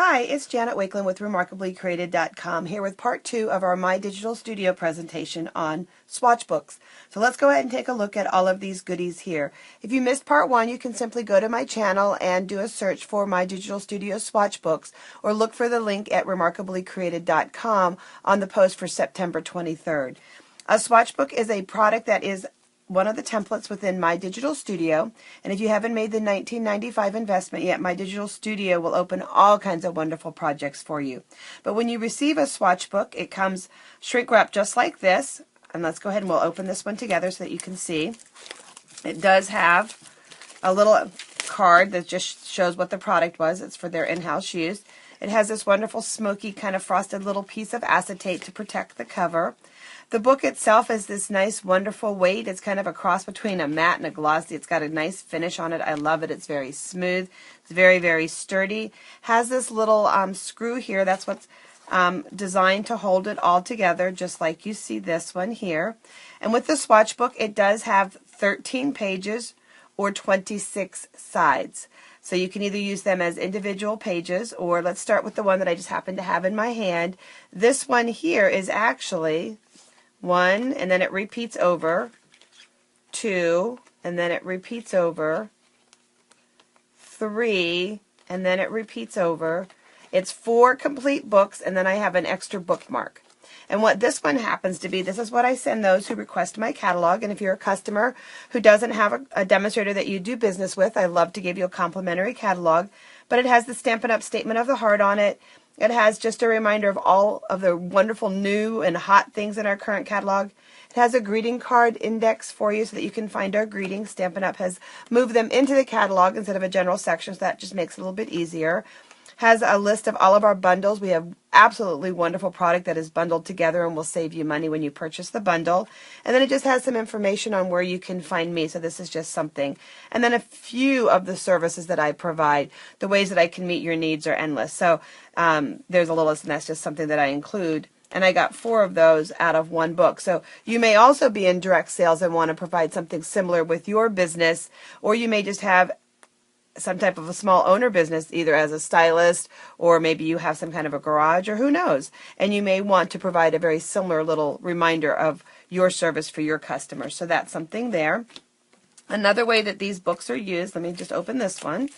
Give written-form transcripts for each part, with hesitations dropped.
Hi, it's Janet Wakeland with RemarkablyCreated.com here with part 2 of our My Digital Studio presentation on Swatchbooks. So let's go ahead and take a look at all of these goodies here. If you missed part 1, you can simply go to my channel and do a search for My Digital Studio Swatchbooks or look for the link at RemarkablyCreated.com on the post for September 23rd. A Swatchbook is a product that is one of the templates within My Digital Studio, and if you haven't made the $19.95 investment yet, My Digital Studio will open all kinds of wonderful projects for you. But when you receive a Swatchbook, it comes shrink wrapped just like this, and let's go ahead and we'll open this one together so that you can see. It does have a little card that just shows what the product was. It's for their in-house use. It has this wonderful smoky kind of frosted little piece of acetate to protect the cover. The book itself is this nice, wonderful weight. It's kind of a cross between a matte and a glossy. It's got a nice finish on it. I love it. It's very smooth. It's very, very sturdy. Has this little screw here. That's what's designed to hold it all together, just like you see this one here. And with the Swatchbook, it does have 13 pages or 26 sides. So you can either use them as individual pages, or let's start with the one that I just happen to have in my hand. This one here is actually 1, and then it repeats over, 2, and then it repeats over, 3, and then it repeats over. It's 4 complete books, and then I have an extra bookmark. And what this one happens to be, this is what I send those who request my catalog. And if you're a customer who doesn't have a demonstrator that you do business with, I love to give you a complimentary catalog. But it has the Stampin' Up! Statement of the Heart on it. It has just a reminder of all of the wonderful new and hot things in our current catalog. It has a greeting card index for you so that you can find our greetings. Stampin' Up! Has moved them into the catalog instead of a general section, so that just makes it a little bit easier. Has a list of all of our bundles. We have absolutely wonderful product that is bundled together and will save you money when you purchase the bundle. And then it just has some information on where you can find me, so this is just something. And then a few of the services that I provide. The ways that I can meet your needs are endless. So there's a little list, and that's just something that I include. And I got 4 of those out of 1 book. So you may also be in direct sales and want to provide something similar with your business, or you may just have some type of a small owner business, either as a stylist, or maybe you have some kind of a garage, or who knows. And you may want to provide a very similar little reminder of your service for your customers. So that's something there. Another way that these books are used, let me just open this one,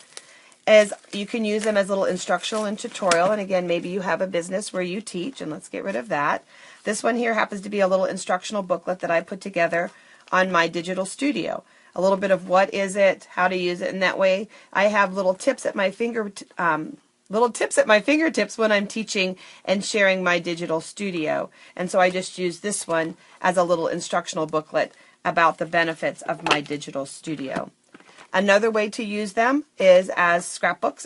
is you can use them as a little instructional and tutorial. And again, maybe you have a business where you teach, and let's get rid of that. This one here happens to be a little instructional booklet that I put together on My Digital Studio. A little bit of what is it, how to use it, and that way I have little tips at my fingertips when I'm teaching and sharing My Digital Studio. And so I just use this one as a little instructional booklet about the benefits of My Digital Studio. Another way to use them is as scrapbooks,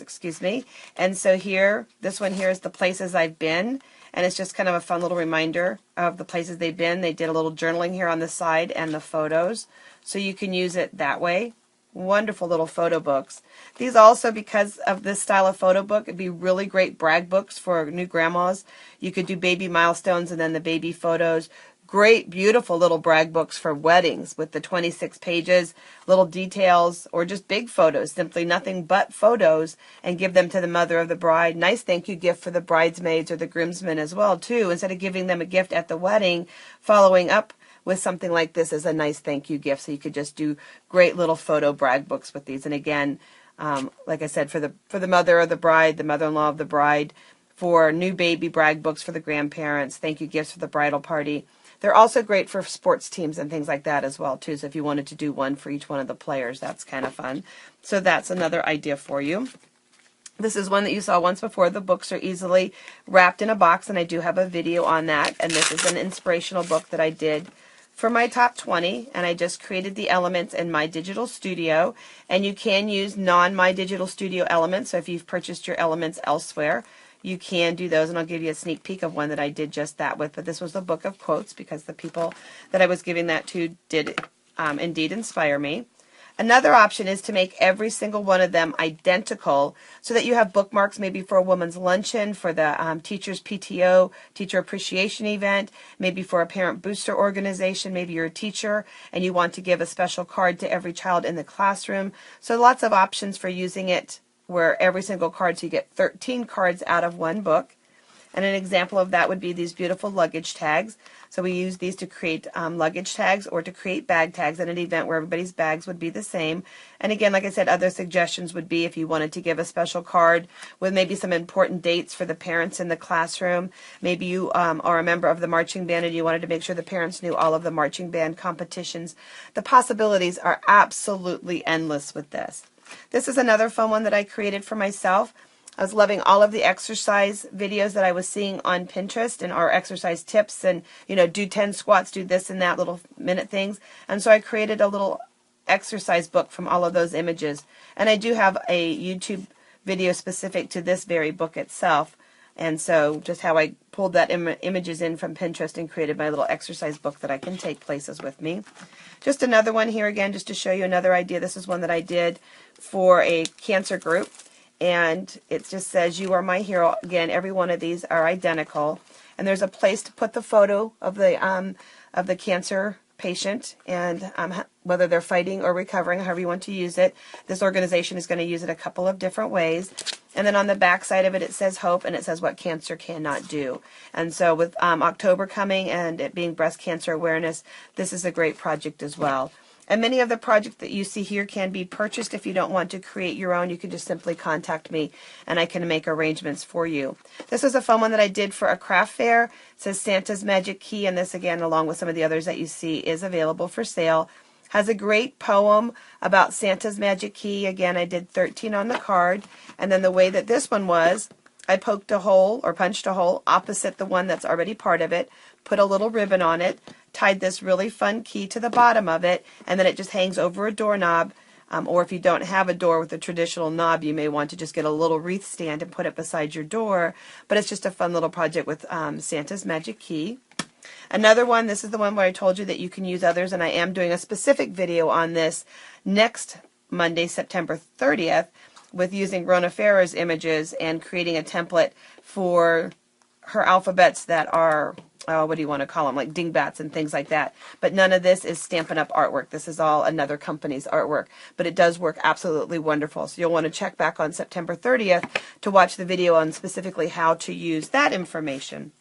and so here, this one here is the places I've been, and it's just kind of a fun little reminder of the places they've been. They did a little journaling here on the side and the photos, so you can use it that way. Wonderful little photo books. These also, because of this style of photo book, it'd be really great brag books for new grandmas. You could do baby milestones and then the baby photos. Great, beautiful little brag books for weddings with the 26 pages, little details, or just big photos, simply nothing but photos, and give them to the mother of the bride. Nice thank you gift for the bridesmaids or the groomsmen as well, too. Instead of giving them a gift at the wedding, following up with something like this as a nice thank you gift. So you could just do great little photo brag books with these. And again, like I said, for the mother of the bride, the mother-in-law of the bride, for new baby brag books for the grandparents, thank you gifts for the bridal party. They're also great for sports teams and things like that as well, too. So if you wanted to do one for each one of the players, that's kind of fun. So that's another idea for you. This is one that you saw once before. The books are easily wrapped in a box, and I do have a video on that. And this is an inspirational book that I did for my top 20, and I just created the elements in My Digital Studio. And you can use non-My Digital Studio elements, so if you've purchased your elements elsewhere, you can do those, and I'll give you a sneak peek of one that I did just that with. But this was a book of quotes because the people that I was giving that to did indeed inspire me. Another option is to make every single one of them identical so that you have bookmarks maybe for a woman's luncheon, for the teacher's PTO, teacher appreciation event, maybe for a parent booster organization. Maybe you're a teacher and you want to give a special card to every child in the classroom. So lots of options for using it where every single card, so you get 13 cards out of one book. And an example of that would be these beautiful luggage tags. So we use these to create luggage tags or to create bag tags at an event where everybody's bags would be the same. And again, like I said, other suggestions would be if you wanted to give a special card with maybe some important dates for the parents in the classroom. Maybe you are a member of the marching band and you wanted to make sure the parents knew all of the marching band competitions. The possibilities are absolutely endless with this. This is another fun one that I created for myself. I was loving all of the exercise videos that I was seeing on Pinterest and our exercise tips and, you know, do 10 squats, do this and that, little minute things. And so I created a little exercise book from all of those images. And I do have a YouTube video specific to this very book itself. And so just how I pulled that images in from Pinterest and created my little exercise book that I can take places with me. Just another one here again, just to show you another idea. This is one that I did for a cancer group. And it just says, "You are my hero." Again, every one of these are identical. And there's a place to put the photo of the cancer patient and whether they're fighting or recovering, however you want to use it. This organization is going to use it a couple of different ways. And then on the back side of it, it says hope, and it says what cancer cannot do. And so with October coming and it being Breast Cancer Awareness, this is a great project as well. And many of the projects that you see here can be purchased. If you don't want to create your own, you can just simply contact me and I can make arrangements for you. This was a fun one that I did for a craft fair. It says Santa's Magic Key, and this again, along with some of the others that you see, is available for sale. Has a great poem about Santa's Magic Key. Again, I did 13 on the card. And then the way that this one was, I poked a hole or punched a hole opposite the one that's already part of it, put a little ribbon on it, tied this really fun key to the bottom of it, and then it just hangs over a doorknob. Or if you don't have a door with a traditional knob, you may want to just get a little wreath stand and put it beside your door. But it's just a fun little project with Santa's Magic Key. Another one, this is the one where I told you that you can use others, and I am doing a specific video on this next Monday, September 30th, with using Rona Farah's images and creating a template for her alphabets that are, what do you want to call them, like dingbats and things like that. But none of this is Stampin' Up! Artwork. This is all another company's artwork. But it does work absolutely wonderful. So you'll want to check back on September 30th to watch the video on specifically how to use that information.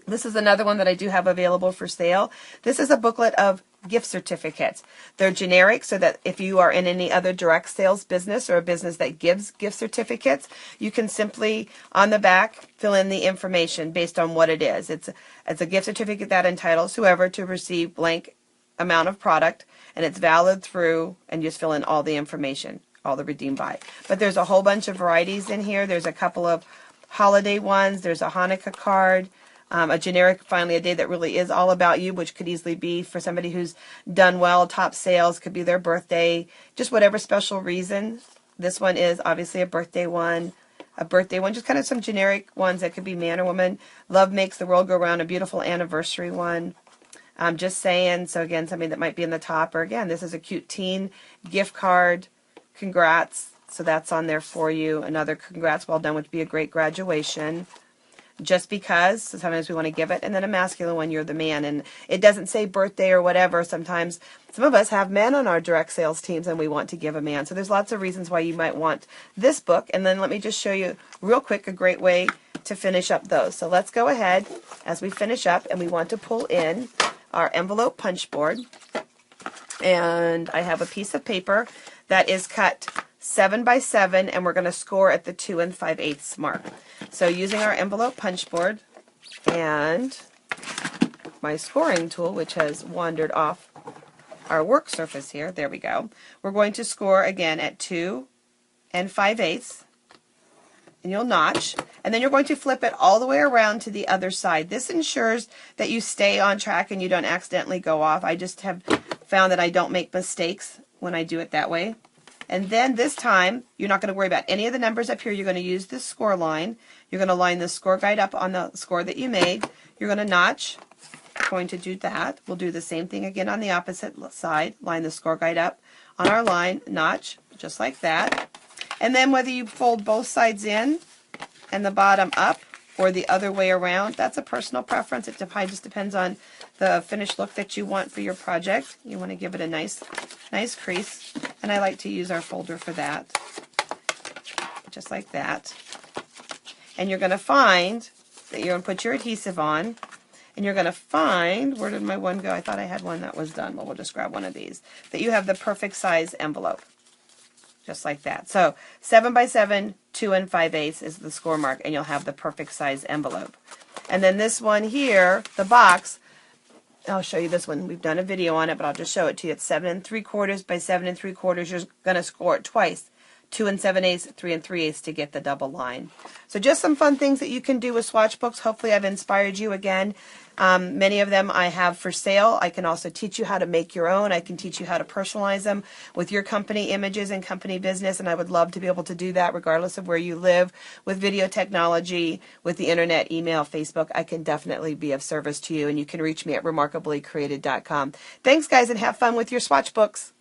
This is another one that I do have available for sale. This is a booklet of gift certificates. They're generic, so that if you are in any other direct sales business or a business that gives gift certificates, you can simply, on the back, fill in the information based on what it is. It's a gift certificate that entitles whoever to receive blank amount of product, and it's valid through, and you just fill in all the information, all the redeem by. But there's a whole bunch of varieties in here. There's a couple of holiday ones. There's a Hanukkah card. A generic, finally, a day that really is all about you, which could easily be for somebody who's done well, top sales, could be their birthday, just whatever special reason. This one is obviously a birthday one, just kind of some generic ones that could be man or woman. Love Makes the World Go Round, a beautiful anniversary one. Just saying, so again, something that might be in the top, or again, this is a cute teen gift card. Congrats, so that's on there for you. Another congrats, well done, would be a great graduation. Just because, so sometimes we want to give it, and then a masculine one, you're the man, and it doesn't say birthday or whatever. Sometimes some of us have men on our direct sales teams and we want to give a man, so there's lots of reasons why you might want this book. And then let me just show you real quick a great way to finish up those. So let's go ahead as we finish up, and we want to pull in our envelope punch board, and I have a piece of paper that is cut 7 by 7, and we're going to score at the 2 5/8 mark. So using our envelope punch board and my scoring tool, which has wandered off our work surface here, there we go. We're going to score again at 2 5/8, and you'll notch, and then you're going to flip it all the way around to the other side. This ensures that you stay on track and you don't accidentally go off. I just have found that I don't make mistakes when I do it that way. And then this time, you're not going to worry about any of the numbers up here. You're going to use this score line. You're going to line the score guide up on the score that you made. You're going to notch. Going to do that. We'll do the same thing again on the opposite side. Line the score guide up on our line, notch, just like that. And then whether you fold both sides in and the bottom up or the other way around, that's a personal preference. It just depends on the finished look that you want for your project. You want to give it a nice crease, and I like to use our folder for that. just like that. And you're going to find that you're going to put your adhesive on, and you're going to find, where did my one go? I thought I had one that was done. Well, we'll just grab one of these. That you have the perfect size envelope. Just like that. So 7 by 7, 2 5/8 is the score mark, and you'll have the perfect size envelope. And then this one here, the box, I'll show you this one. We've done a video on it, but I'll just show it to you. It's 7 3/4 by 7 3/4. You're going to score it twice. 2 7/8, 3 3/8 to get the double line. So just some fun things that you can do with Swatchbooks. Hopefully I've inspired you again. Many of them I have for sale. I can also teach you how to make your own. I can teach you how to personalize them with your company images and company business, and I would love to be able to do that regardless of where you live. With video technology, with the internet, email, Facebook, I can definitely be of service to you, and you can reach me at remarkablycreated.com. Thanks, guys, and have fun with your Swatchbooks.